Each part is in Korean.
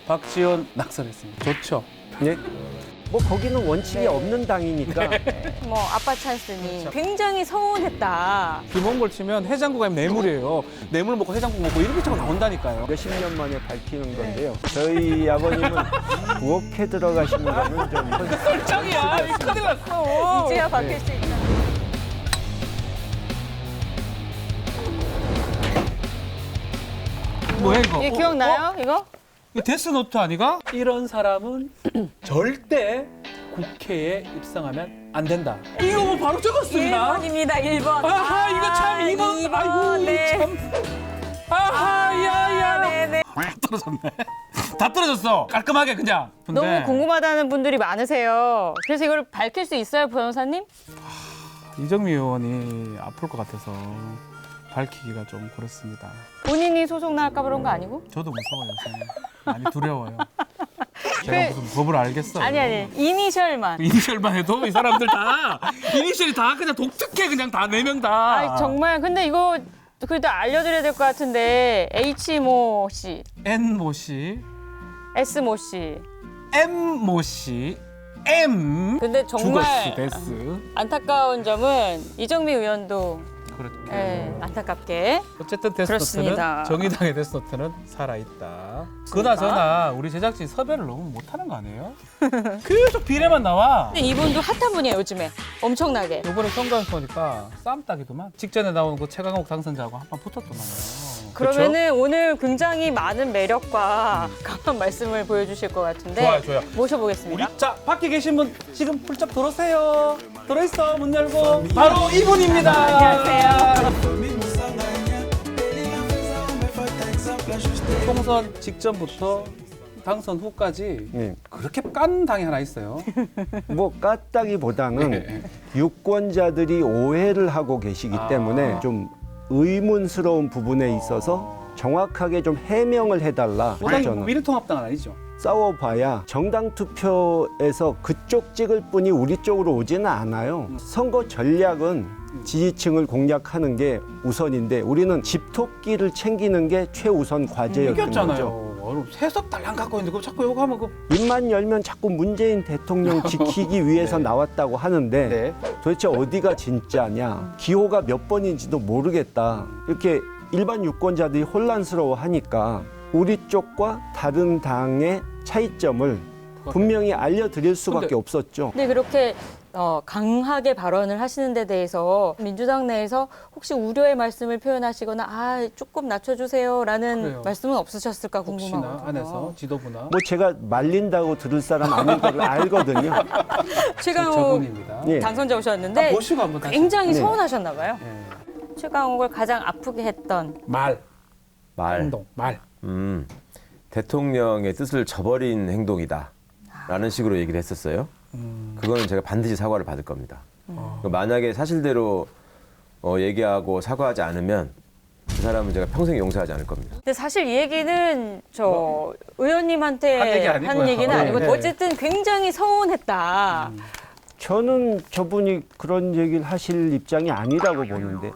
박지원 낙선했습니다. 좋죠. 네. 뭐 거기는 원칙이 없는 당이니까 뭐 아빠 찬스니 그렇죠. 굉장히 서운했다. 김홍걸 치면 해장국 아니면 뇌물이에요. 뇌물 먹고 해장국 먹고 이렇게 자꾸 나온다니까요. 몇십 년 만에 밝히는 건데요. 저희 아버님은 부엌에 들어가시는 거는 좀 짱이야. 큰일 났어. 이제야 바뀔 수 있다. 뭐야 이거? 이거 기억나요? 이거? 이거 데스노트 아니가? 이런 사람은 절대 국회에 입성하면 안 된다. 이거 뭐 바로 적었습니다. 1번입니다. 1번. 아하 이거 참 2번. 2번. 아이고 네. 참. 아하 야야. 네네. 다 떨어졌네. 다 떨어졌어. 깔끔하게 그냥. 근데 너무 궁금하다는 분들이 많으세요. 그래서 이걸 밝힐 수 있어요, 변호사님? 이정미 의원이 아플 것 같아서 밝히기가 좀 그렇습니다. 본인이 소송 나갈까 그런 거 아니고? 저도 무서워요. 저는. 많이 두려워요. 제가 무슨 법을 알겠어요. 아니. 이니셜만. 이니셜만 해도 이 사람들 다 이니셜이 다 그냥 독특해 그냥 다 4명 다. 아 정말 근데 이거 그래도 알려드려야 될 것 같은데 H 모 씨, N 모 씨, S 모 씨. M 모 씨, M 근데 정말 죽었어 데스. 안타까운 점은 이정미 의원도 그렇죠. 안타깝게 어쨌든 데스노트는 그렇습니다. 정의당의 데스노트는 살아있다. 그나저나 우리 제작진 섭외를 너무 못하는 거 아니에요? 계속 비례만 나와. 근데 이분도 핫한 분이에요 요즘에 엄청나게. 이번에 선거에서 보니까 쌈 따기도만 직전에 나오는 그 최강욱 당선자하고 한 판 붙었더만요. 그러면은 오늘 굉장히 많은 매력과 강한 말씀을 보여주실 것 같은데 좋아요. 모셔보겠습니다. 우리 자 밖에 계신 분 지금 훌쩍 들어오세요. 들어있어 문 열고 바로 이분입니다. 안녕하세요. 총선 직전부터 당선 후까지 네. 그렇게 깐 당이 하나 있어요. 뭐 깠다기보다는 네. 유권자들이 오해를 하고 계시기 때문에 좀 의문스러운 부분에 있어서 정확하게 좀 해명을 해달라. 보당 저는 미래통합당은 아니죠. 싸워봐야 정당 투표에서 그쪽 찍을 뿐이 우리 쪽으로 오지는 않아요. 선거 전략은 지지층을 공략하는 게 우선인데 우리는 집토끼를 챙기는 게 최우선 과제였던 거죠. 이겼잖아요. 세석 달랑 갖고 있는데 그거 자꾸 욕하면 그 입만 열면 자꾸 문재인 대통령 지키기 위해서 나왔다고 하는데 네. 도대체 어디가 진짜냐, 기호가 몇 번인지도 모르겠다, 이렇게 일반 유권자들이 혼란스러워하니까 우리 쪽과 다른 당의 차이점을 분명히 알려드릴 수밖에 근데- 없었죠. 근데 그렇게 강하게 발언을 하시는 데 대해서 민주당 내에서 혹시 우려의 말씀을 표현하시거나 조금 낮춰주세요라는 그래요. 말씀은 없으셨을까 혹시나 궁금하거든요. 안에서 지도부나 뭐 제가 말린다고 들을 사람 아닌 걸 알거든요. 최강욱 저분입니다. 예. 당선자 오셨는데 보시고 한번 다시. 굉장히 네. 서운하셨나 봐요. 예. 최강욱을 가장 아프게 했던 말, 말. 행동, 말. 대통령의 뜻을 저버린 행동이다라는 식으로 얘기를 했었어요. 그거는 제가 반드시 사과를 받을 겁니다. 만약에 사실대로 얘기하고 사과하지 않으면 그 사람은 제가 평생 용서하지 않을 겁니다. 근데 사실 이 얘기는 저 의원님한테 한 얘기 아니고요. 한 얘기는 아니고 네. 어쨌든 굉장히 서운했다. 저는 저분이 그런 얘기를 하실 입장이 아니라고 보는데,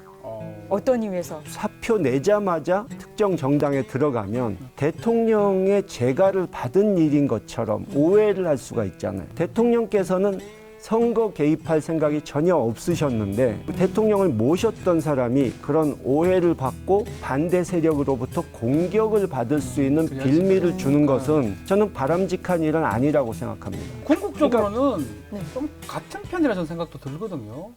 어떤 이유에서? 사표 내자마자 특정 정당에 들어가면 대통령의 재가를 받은 일인 것처럼 오해를 할 수가 있잖아요. 대통령께서는 선거 개입할 생각이 전혀 없으셨는데 대통령을 모셨던 사람이 그런 오해를 받고 반대 세력으로부터 공격을 받을 수 있는 빌미를 주는 것은 저는 바람직한 일은 아니라고 생각합니다. 궁극적으로는 좀 같은 편이라 저는 생각도 들거든요.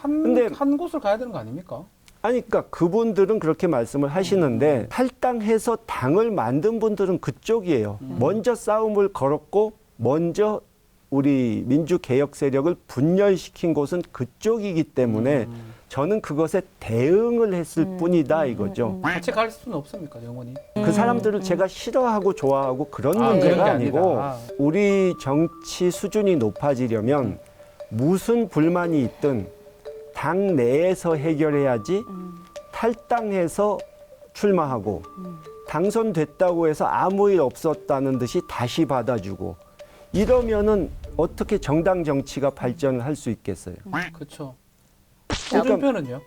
근데- 한 곳을 가야 되는 거 아닙니까? 아니, 그러니까 그분들은 그렇게 말씀을 하시는데 탈당해서 당을 만든 분들은 그쪽이에요. 먼저 싸움을 걸었고 먼저 우리 민주개혁 세력을 분열시킨 곳은 그쪽이기 때문에 저는 그것에 대응을 했을 뿐이다 이거죠. 같이 갈 수는 없습니까, 영원히? 그 사람들을 제가 싫어하고 좋아하고 그런 그런 문제가 게 아니고 아니라. 우리 정치 수준이 높아지려면 무슨 불만이 있든 당 내에서 해결해야지 탈당해서 출마하고 당선됐다고 해서 아무 일 없었다는 듯이 다시 받아주고 이러면은 어떻게 정당 정치가 발전을 할 수 있겠어요? 그렇죠. 그러니까 오준표는요?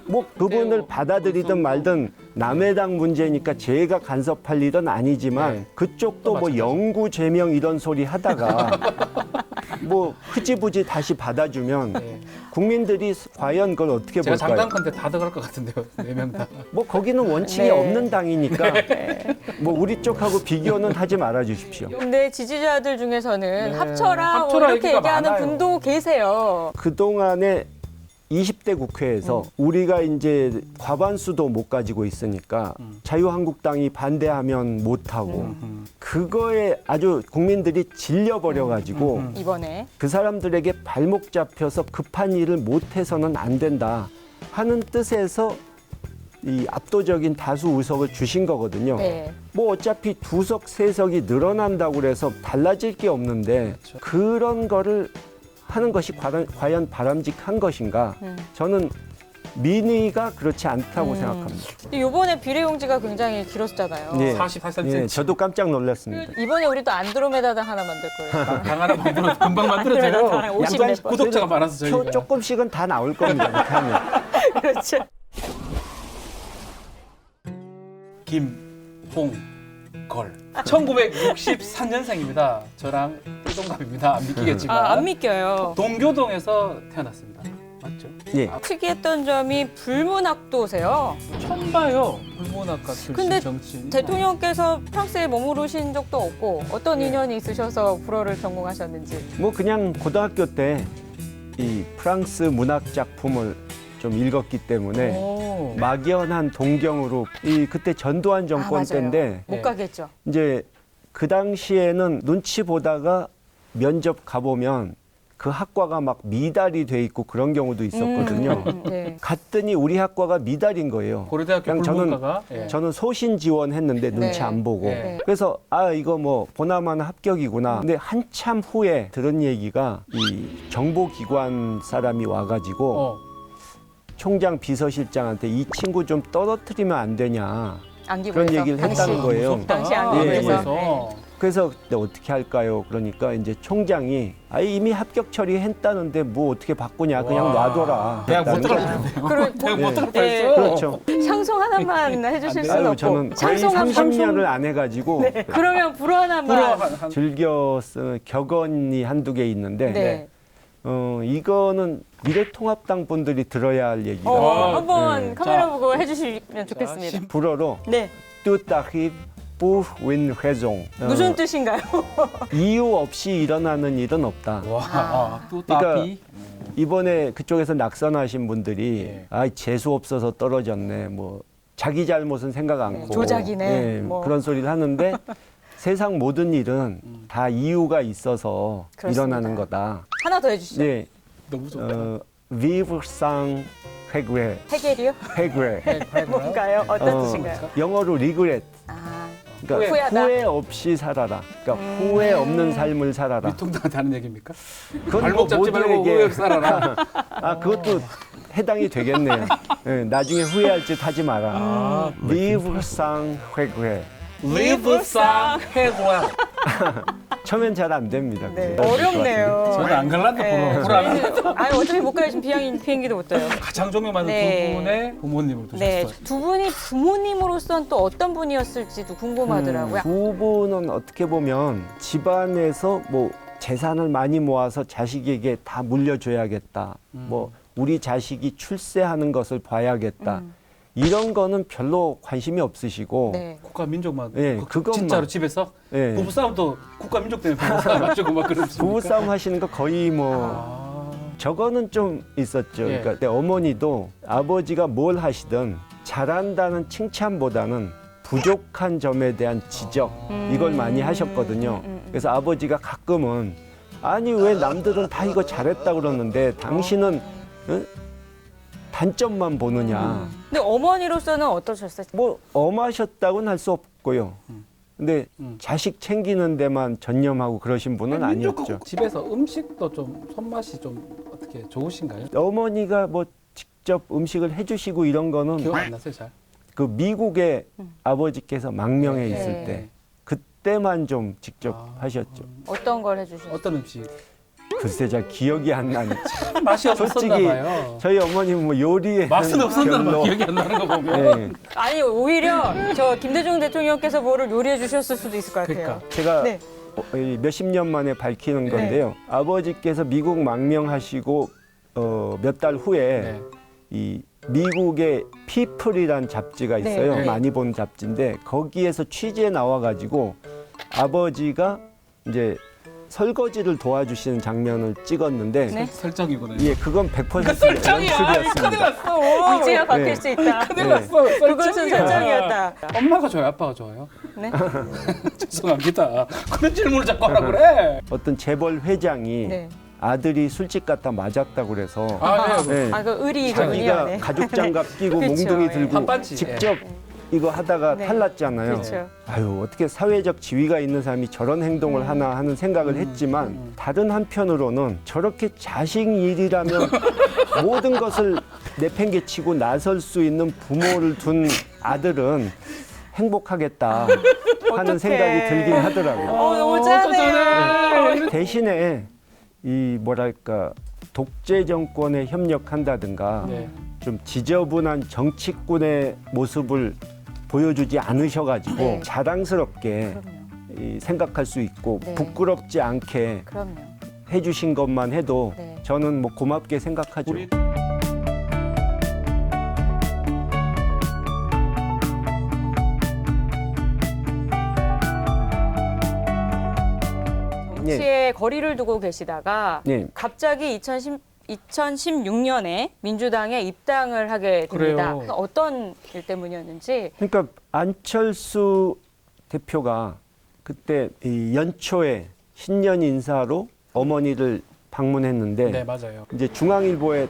뭐 그분을 그래요. 받아들이든 말든 남의 당 문제니까 제가 간섭할 일은 아니지만 네. 그쪽도 또 뭐 마찬가지. 영구 제명 이런 소리 하다가 뭐 흐지부지 다시 받아주면 네. 국민들이 과연 그걸 어떻게 제가 볼까요? 장담컨대 다 들어갈 것 같은데요. 4명 다. 뭐 거기는 원칙이 네. 없는 당이니까 뭐 우리 쪽하고 비교는 하지 말아 주십시오. 근데 지지자들 중에서는 네. 합쳐라, 합쳐라 이렇게 얘기가 얘기하는 많아요. 분도 계세요. 그동안에 20대 국회에서 우리가 이제 과반수도 못 가지고 있으니까 자유한국당이 반대하면 못하고 그거에 아주 국민들이 질려버려가지고 이번에 그 사람들에게 발목 잡혀서 급한 일을 못해서는 안 된다 하는 뜻에서 이 압도적인 다수 의석을 주신 거거든요. 네. 뭐 어차피 2석, 3석이 늘어난다고 그래서 달라질 게 없는데 그렇죠. 그런 거를 하는 것이 과연 바람직한 것인가? 저는 민의가 그렇지 않다고 생각합니다. 이번에 비례용지가 굉장히 길었잖아요. 예. 44cm. 예, 저도 깜짝 놀랐습니다. 이번에 우리 또 안드로메다당 하나 만들 거예요. 당 하나 만들어 금방 만들어져요. 안드로메다당 50 약간 몇 번. 구독자가 많아서 표 저희가. 조금씩은 다 나올 겁니다. 못하면. 그렇죠. 김홍걸 1963년생입니다. 저랑 띠동갑입니다. 안 믿기겠지만 안 믿겨요. 동교동에서 태어났습니다. 맞죠? 예. 특이했던 점이 불문학도세요. 처음 봐요. 불문학과 출신 근데 정치인. 대통령께서 프랑스에 머무르신 적도 없고 어떤 네. 인연이 있으셔서 불어를 전공하셨는지. 뭐 그냥 고등학교 때 이 프랑스 문학 작품을 좀 읽었기 때문에 오. 막연한 동경으로 이 그때 전두환 정권 맞아요. 때인데 못 네. 가겠죠. 이제 그 당시에는 눈치 보다가 면접 가보면 그 학과가 막 미달이 돼 있고 그런 경우도 있었거든요. 네. 갔더니 우리 학과가 미달인 거예요. 고려대학교 그냥 불문과가 예. 저는 소신 지원했는데 눈치 네. 안 보고 네. 그래서 아 이거 뭐 보나마나 합격이구나. 근데 한참 후에 들은 얘기가 이 정보기관 사람이 와가지고 총장 비서실장한테 이 친구 좀 떨어뜨리면 안 되냐. 안기부에서. 그런 얘기를 당시. 했다는 거예요. 무섭다. 당시 안기부에서. 예, 네. 그래서 근데 어떻게 할까요? 그러니까 이제 총장이 아 이미 합격 처리했다는데 뭐 어떻게 바꾸냐 그냥 와. 놔둬라. 대학 못 했다는 들어갔는데요. 그리고 대학 못 들어갔어. 네. 그렇죠. 상송 하나만 해주실 수는 아유 없고. 저는 거의 상송 30년을 안 해가지고 그러면 불어 하나만. 불어 한 즐겨 쓰는 격언이 한두 개 있는데 네. 이거는 미래통합당 분들이 들어야 할 얘기가 한번 네. 카메라 자. 보고 해주시면 좋겠습니다. 불어로 네. tout arrive pour une raison. 무슨 뜻인가요? 이유 없이 일어나는 일은 없다. 와, 또 그러니까 따피. 이번에 그쪽에서 낙선하신 분들이 예. 아 재수 없어서 떨어졌네. 뭐 자기 잘못은 생각 않고 조작이네. 예, 뭐. 그런 소리를 하는데 세상 모든 일은 다 이유가 있어서 그렇습니다. 일어나는 거다. 하나 더 해주시죠. 네, 너무 좋다. vivre sans regret, 해결이요? regret. 뭔가요? 어떤 뜻인가요? 영어로 regret. 아, 그러니까 후회하다. 후회 없이 살아라. 그러니까 후회 없는 삶을 살아라. 미통당한테 하는 얘기입니까? 그건 뭐 발목 잡지 말고 모두에게 후회 살아라. 아 그것도 해당이 되겠네요. 예, 나중에 후회할 짓 하지 마라. 아, Vivre sans regret. Live sans regret. 처음엔 잘 안 됩니다. 네. 그게. 어렵네요. 저는 안 갈란다, 네, 불어 안 저희는 어차피 못 가요. 지금 비행기도 못 타요. 가장 존경받는 네. 두 분의 부모님을 네, 두셨어요. 두 분이 부모님으로서는 또 어떤 분이었을지도 궁금하더라고요. 두 분은 어떻게 보면 집안에서 뭐 재산을 많이 모아서 자식에게 다 물려줘야겠다. 뭐 우리 자식이 출세하는 것을 봐야겠다. 이런 거는 별로 관심이 없으시고 네. 국가 민족만 예, 그- 그것만. 진짜로 집에서 예, 부부싸움도 국가 민족 때문에 부부싸움 맞추고 막 그러십니까? 부부싸움 하시는 거 거의 뭐 아, 저거는 좀 있었죠. 예. 그러니까 내 어머니도 아버지가 뭘 하시든 잘한다는 칭찬보다는 부족한 점에 대한 지적 이걸 많이 하셨거든요. 그래서 아버지가 가끔은 아니 왜 남들은 다 이거 잘했다 그러는데 당신은 응? 단점만 보느냐. 근데 어머니로서는 어떠셨어요? 뭐 엄하셨다고는 할 수 없고요. 근데 음. 자식 챙기는 데만 전념하고 그러신 분은 민족 아니었죠. 집에서 음식도 좀 손맛이 좀 어떻게 좋으신가요? 어머니가 뭐 직접 음식을 해주시고 이런 거는 기억 안 나세요, 잘? 그 미국에 아버지께서 망명해 있을 네. 때 그때만 좀 직접 아. 하셨죠. 어떤 걸 해주셨어요? 어떤 음식? 글쎄 잘 기억이 안 나네. 맛이 없었나 솔직히 봐요. 저희 어머님 뭐 요리에 맛은 없었나 봐요. 기억이 안 나는 거 보면. 네. 아니 오히려 저 김대중 대통령께서 뭐를 요리해 주셨을 수도 있을 것 같아요. 그러니까. 제가 네. 몇십 년 만에 밝히는 건데요. 아버지께서 미국 망명하시고 몇 달 후에 네. 이 미국의 피플이란 잡지가 있어요. 네. 많이 본 잡지인데 거기에서 취재에 나와가지고 아버지가 이제 설거지를 도와주시는 장면을 찍었는데 네. 설정이구나. 예, 그건 100% 그러니까 설정이야. 큰일 연출이었습니다. 났어. 의지가 바뀔 네. 수 있다. 큰일 네. 났어. 그것은 설정이야. 설정이었다. 엄마가 좋아요? 아빠가 좋아요? 네. 죄송합니다. 그런 질문을 자꾸 하라 그래. 어떤 재벌 회장이 네. 아들이 술집 갔다 맞았다고 그래서 아, 네. 네. 아, 그 의리군요. 자기가 네. 가죽 장갑 끼고 그쵸, 몽둥이 예. 들고 반반지. 직접 이거 하다가 네. 탈났잖아요. 그렇죠. 아유, 어떻게 사회적 지위가 있는 사람이 저런 행동을 하나 하는 생각을 했지만 다른 한편으로는 저렇게 자식 일이라면 모든 것을 내팽개치고 나설 수 있는 부모를 둔 아들은 행복하겠다 하는 어떡해. 생각이 들긴 하더라고요. 너무 짜네요. 대신에 이 뭐랄까 독재 정권에 협력한다든가 네. 좀 지저분한 정치꾼의 모습을 보여주지 않으셔가지고 네. 자랑스럽게 그럼요. 이 생각할 수 있고 네. 부끄럽지 않게 그럼요. 해주신 것만 해도 네. 저는 뭐 고맙게 생각하죠. 우리 정치에 거리를 두고 계시다가 네. 갑자기 2016년에 민주당에 입당을 하게 됩니다. 그래요. 어떤 일 때문이었는지. 그러니까 안철수 대표가 그때 이 연초에 신년 인사로 어머니를 방문했는데 네, 맞아요. 이제 중앙일보의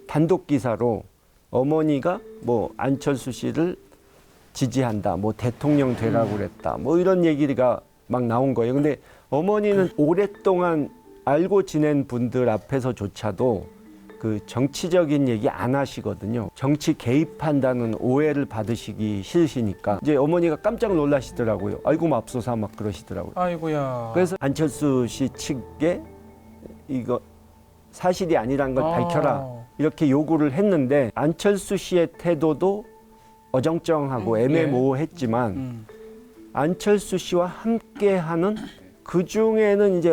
단독 기사로 어머니가 뭐 안철수 씨를 지지한다, 뭐 대통령 되라고 그랬다, 뭐 이런 얘기가 막 나온 거예요. 근데 어머니는 오랫동안 알고 지낸 분들 앞에서조차도 그 정치적인 얘기 안 하시거든요. 정치 개입한다는 오해를 받으시기 싫으시니까 이제 어머니가 깜짝 놀라시더라고요. 아이고 맙소사 막 그러시더라고요. 아이고야. 그래서 안철수 씨 측에 이거 사실이 아니란 걸 밝혀라 이렇게 요구를 했는데 안철수 씨의 태도도 어정쩡하고 애매모호했지만 안철수 씨와 함께하는 그 중에는 이제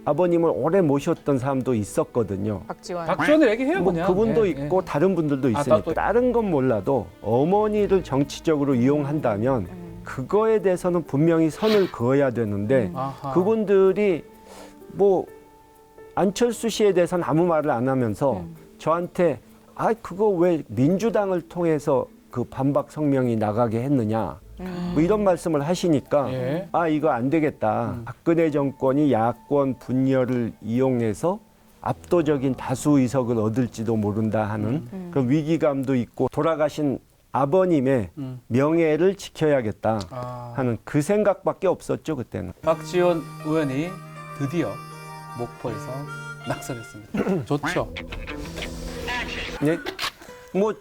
아버님을 오래 모셨던 사람도 있었거든요. 박지원. 박지원을 얘기해요 뭐 그냥. 그분도 예, 있고 예. 다른 분들도 아, 있으니까 또- 다른 건 몰라도 어머니를 정치적으로 이용한다면 그거에 대해서는 분명히 선을 그어야 되는데 아하. 그분들이 뭐 안철수 씨에 대해서는 아무 말을 안 하면서 저한테 그거 왜 민주당을 통해서 그 반박 성명이 나가게 했느냐 뭐 이런 말씀을 하시니까 예. 이거 안 되겠다. 박근혜 정권이 야권 분열을 이용해서 압도적인 다수 의석을 얻을지도 모른다 하는 그런 위기감도 있고 돌아가신 아버님의 명예를 지켜야겠다 아. 하는 그 생각밖에 없었죠 그때는. 박지원 의원이 드디어 목포에서 낙선했습니다. 좋죠. 네? 뭐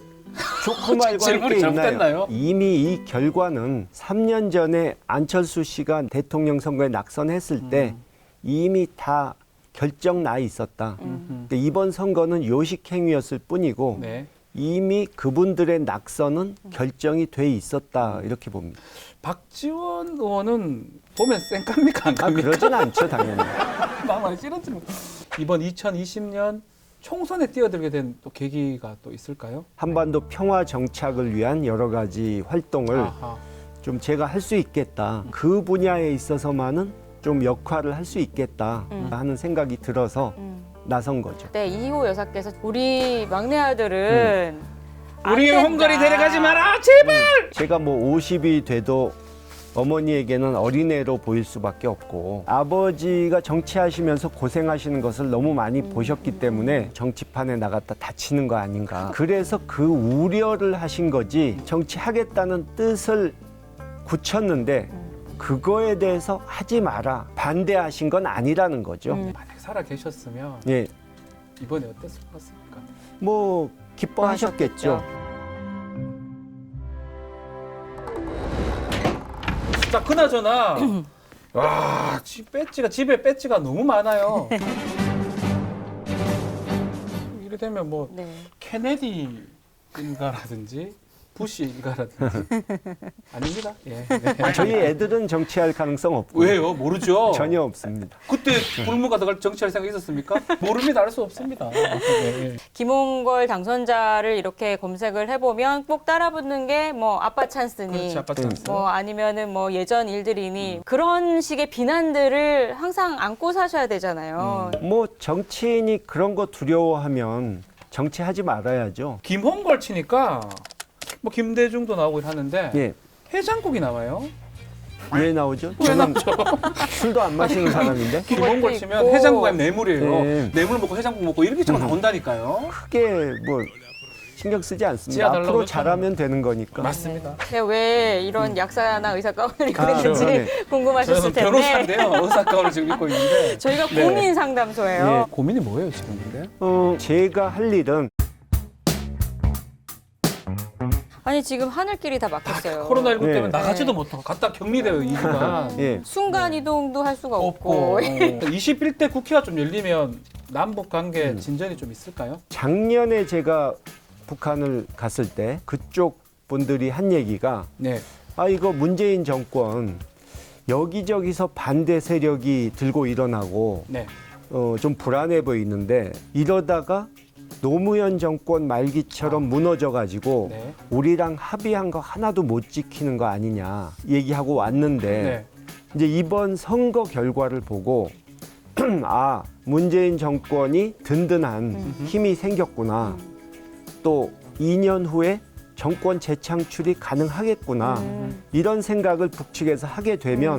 좋고 말고 할 질문이 게 있나요? 잘못됐나요? 이미 이 결과는 3년 전에 안철수 씨가 대통령 선거에 낙선했을 때 이미 다 결정 나 있었다. 근데 이번 선거는 요식행위였을 뿐이고 네. 이미 그분들의 낙선은 결정이 돼 있었다 이렇게 봅니다. 박지원 의원은 보면 쌩깝니까 안 갑니까? 그러진 않죠 당연히. 마음이 찌른지는. 이번 2020년 총선에 뛰어들게 된 또 계기가 또 있을까요? 한반도 평화 정착을 위한 여러 가지 활동을 아하. 좀 제가 할 수 있겠다. 그 분야에 있어서만은 좀 역할을 할 수 있겠다 하는 생각이 들어서 나선 거죠. 네, 이호 여사께서 우리 막내 아들은 안 우리 된다. 홈거리 데려가지 마라 제발. 제가 뭐 50이 돼도 어머니에게는 어린애로 보일 수밖에 없고 아버지가 정치하시면서 고생하시는 것을 너무 많이 보셨기 때문에 정치판에 나갔다 다치는 거 아닌가. 그래서 그 우려를 하신 거지 정치하겠다는 뜻을 굳혔는데 그거에 대해서 하지 마라 반대하신 건 아니라는 거죠. 만약 살아 계셨으면 예, 이번에 어땠을 것 같습니까? 뭐 기뻐하셨겠죠. 자, 그나저나 와, 집에 배지가 너무 많아요. 이래 되면 뭐 네. 케네디인가라든지 부시인가라든지 아닙니다. 예. 네. 저희 애들은 정치할 가능성 없고 왜요? 모르죠. 전혀 없습니다. 그때 불무가 정치할 생각 있었습니까? 모릅니다. 알 수 없습니다. 네. 김홍걸 당선자를 이렇게 검색을 해보면 꼭 따라붙는 게 뭐 아빠 찬스니 그렇지, 아빠 찬스. 뭐 아니면은 뭐 예전 일들이니 그런 식의 비난들을 항상 안고 사셔야 되잖아요. 뭐 정치인이 그런 거 두려워하면 정치하지 말아야죠. 김홍걸 치니까 뭐 김대중도 나오고 하는데 예. 해장국이 나와요. 왜 나오죠? 왜 저는 나오죠? 술도 안 마시는 사람인데 김홍걸 그것도 치면 있고. 해장국 하면 뇌물이에요. 네. 뇌물 먹고 해장국 먹고 이렇게 치고 나온다니까요. 크게 뭐 신경 쓰지 않습니다. 지어달라고 앞으로 그랬잖아요. 잘하면 되는 거니까. 맞습니다. 제가 왜 이런 약사나 의사 가운을 입고 아, 있는지 네. 궁금하셨을 저는 텐데 변호사인데요. 의사과를 지금 입고 있는데. 저희가 네. 고민 상담소예요. 고민이 뭐예요 지금 근데? 제가 할 일은 아니 지금 하늘길이 다 막혔어요. 코로나19 때문에 네. 나가지도 못하고 갔다 격리돼요 2주간. 예. 순간 이동도 할 수가 없고 없고. 21대 국회가 좀 열리면 남북 관계 진전이 좀 있을까요? 작년에 제가 북한을 갔을 때 그쪽 분들이 한 얘기가 네. 아 이거 문재인 정권 여기저기서 반대 세력이 들고 일어나고 네. 좀 불안해 보이는데 이러다가 노무현 정권 말기처럼 무너져가지고 네. 우리랑 합의한 거 하나도 못 지키는 거 아니냐 얘기하고 왔는데 네. 이제 이번 선거 결과를 보고 아 문재인 정권이 든든한 힘이 생겼구나 또 2년 후에 정권 재창출이 가능하겠구나 이런 생각을 북측에서 하게 되면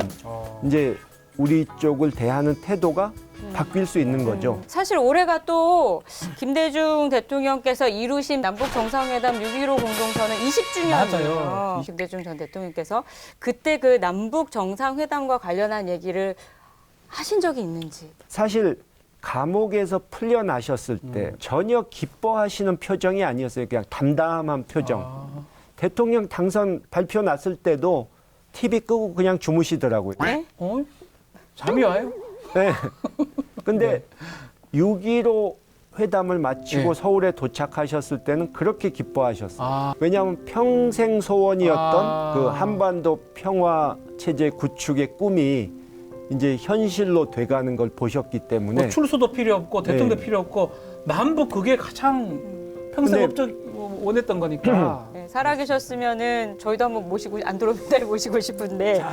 이제 우리 쪽을 대하는 태도가 바뀔 수 있는 거죠. 사실 올해가 또 김대중 대통령께서 이루신 남북 정상회담 6.15 공동선언 20주년이에요. 맞아요. 김대중 전 대통령께서 그때 그 남북 정상회담과 관련한 얘기를 하신 적이 있는지. 사실 감옥에서 풀려나셨을 때 전혀 기뻐하시는 표정이 아니었어요. 그냥 담담한 표정. 대통령 당선 발표 났을 때도 TV 끄고 그냥 주무시더라고요. 네? 잠이 와요? 네. 근데 6.15 회담을 마치고 네. 서울에 도착하셨을 때는 그렇게 기뻐하셨어요. 아. 왜냐하면 평생 소원이었던 아. 그 한반도 평화 체제 구축의 꿈이 이제 현실로 돼가는 걸 보셨기 때문에 뭐 출소도 필요 없고 대통령도 네. 필요 없고 남북 그게 가장 평생 근데- 업적 원했던 거니까. 네, 살아계셨으면은 저희도 한번 모시고 안드로메다를 모시고 싶은데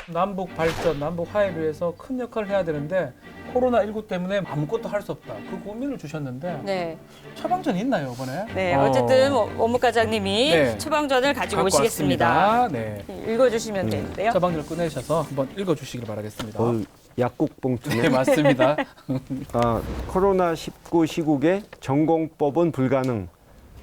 남북 발전, 남북 화해를 위해서 큰 역할을 해야 되는데 코로나19 때문에 아무것도 할 수 없다. 그 고민을 주셨는데 네, 처방전 있나요 이번에? 네 어쨌든 원무과장님이 네. 처방전을 가지고 갖고 오시겠습니다. 왔습니다. 네. 읽어주시면 되는데요. 처방전을 꺼내셔서 한번 읽어주시길 바라겠습니다. 약국 봉투네. 네 맞습니다. 코로나19 시국에 전공법은 불가능.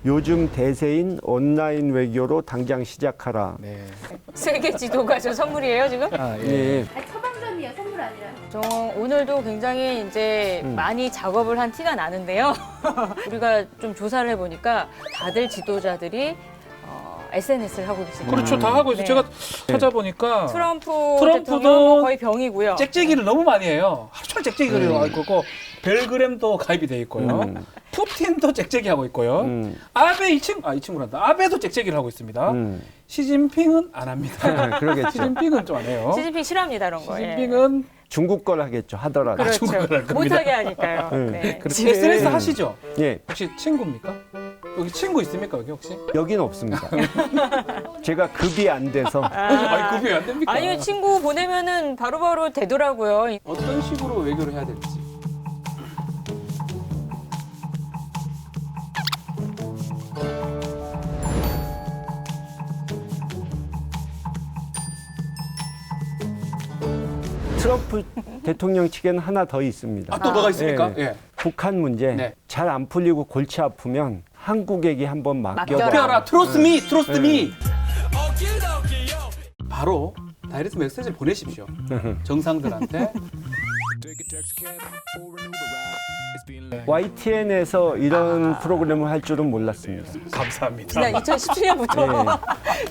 요즘 대세인 온라인 외교로 당장 시작하라. 네. 세계 지도가 저 선물이에요 지금? 아 예. 예. 아니, 처방전이에요, 선물 아니라. 저 오늘도 굉장히 이제 많이 작업을 한 티가 나는데요. 우리가 좀 조사를 해보니까 다들 지도자들이 SNS를 하고 계십니다. 그렇죠 다 하고 있어요. 네. 제가 찾아보니까 트럼프도 트럼프도 뭐 거의 병이고요. 짹짹이를 너무 많이 해요. 하루 종일 짹짹이를 하고 있고 벨그램도 가입이 돼 있고요. 푸틴도 짹짹이 하고 있고요. 아베 이 친구란다. 아베도 짹짹이를 하고 있습니다. 시진핑은 안 합니다. 그러겠죠. 시진핑은 좀 안 해요. 시진핑 싫어합니다 이런 거. 예. 시진핑은 중국 걸 하겠죠. 하더라도. 그렇죠. 중국을 할 겁니다. 못하게 하니까요. 네. 그렇죠. SNS 하시죠? 예. 혹시 친구입니까? 여기 친구 있습니까 여기 혹시? 여긴 없습니다. 제가 급이 안 돼서 아니 급이 안 됩니까? 아니요 친구 보내면은 바로바로 되더라고요. 어떤 식으로 외교를 해야 될지. 트럼프 대통령 측에는 하나 더 있습니다. 아 또 뭐가 있습니까? 예. 예. 북한 문제 네. 잘 안 풀리고 골치 아프면 한국에게 한번 맡겨라. 맡겨라. 트러스트 미, 트러스트 네. 미. 바로 다이렉트 메시지를 보내십시오. 정상들한테. YTN에서 이런 프로그램을 할 줄은 몰랐습니다. 감사합니다. 지난 2017년부터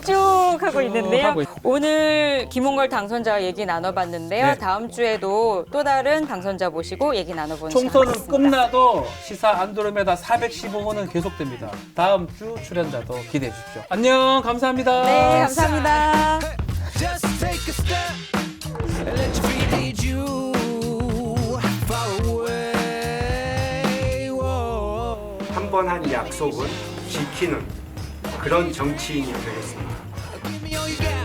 쭉 하고 있는데요. 하고 오늘 김홍걸 당선자와 얘기 나눠봤는데요. 네. 다음 주에도 또 다른 당선자 모시고 얘기 나눠보는 시간 총선은 갖겠습니다. 끝나도 시사 안드로메다 415호는 계속됩니다. 다음 주 출연자도 기대해 주십시오. 안녕, 감사합니다. 네, 감사합니다. Just take a step and let your feet lead you far away. Whoa. 한 번 한 약속은 지키는 그런 정치인이 되겠습니다. Give me all you got.